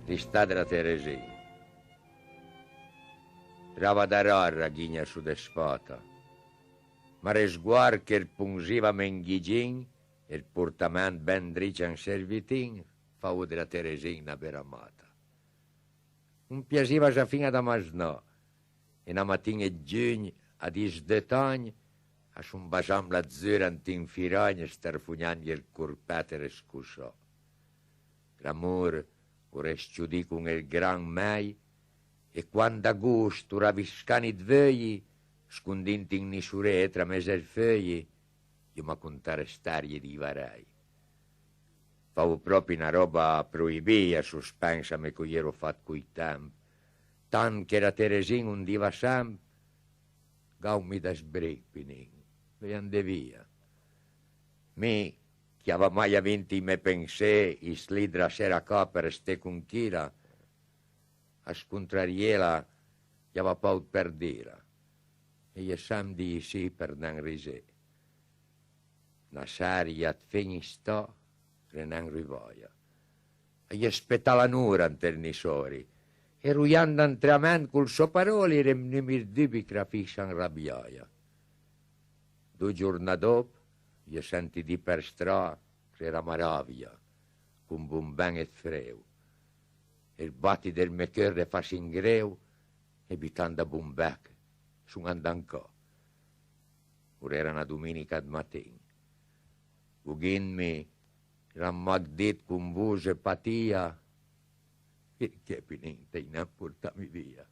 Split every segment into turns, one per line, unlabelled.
Ristà della Teresina. Trava da rarra ghigna su despota, ma resguar che il pungiva menghigin e il portament ben dricia in servitin fa u della Teresina beramata. Un piasiva già fino da masnò, e una mattina e giugno a 12 anni a un basam la zura antinfiragna starfugnando il curpete scusò. L'amore ora sciudì con il gran mai e quando a gusto raviscani dvegli scondinti in nisure tra mese e fegli io ma contare starie di varai. Favo proprio una roba proibia sospensa me cui ero fatto coi tempi. Tan che la Teresina un diva sam gaumi da sbricpinin e ande via. Mi che aveva mai avuto i me pensé i slidra sera per ste conchila a scontrariela che aveva paura per dire e io sam di sì per non risè. Una saria finistò e non rivoia. E io aspetta la nura ante il nisori e ruiando antramente col suo paroli remnimir dubi crafiscian rabbioia. 2 giorni dopo io senti di per strada che era maraviglia con bomben e freu. Il batti del mio cuore fa singreu e bitanda bombec su andancò. Ora era una domenica di mattina. Ughinmi rammagdit con voce patia che pinente in portami via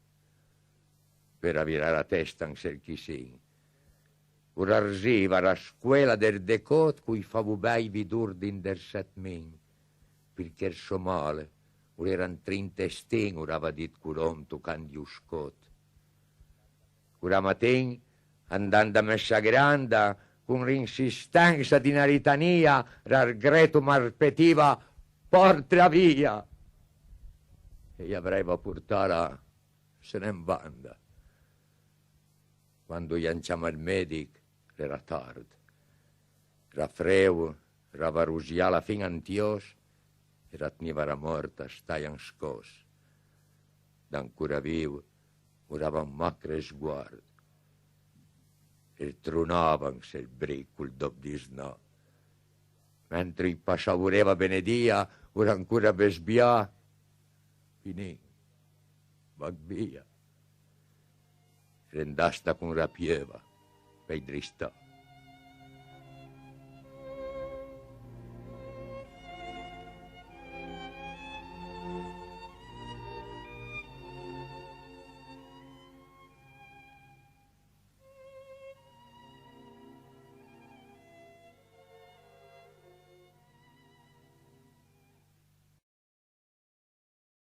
per avere la testa in serchisin. Ora arriva la scuola del decot cui favo bei vidurdin del setmin perché il suo male ora eran 30 stin ora aveva dit culom toccando gli scot. Ora mattin andando a messa granda con l'insistenza di una litania rargreto marpetiva porta via e gli avrei portata se ne in banda. Quando gli anciamo il medico era tardi. Raffreu, ravarusiala fin antios, e ratniva la morta, stai scos. D'ancora vivo, urava un macre sguardo. E tronavan se il bricco il dopo di sno. Mentre il passavoreva benedia, ora ancora besbia, finì, va via. Rendasta con rapieva, per dristà.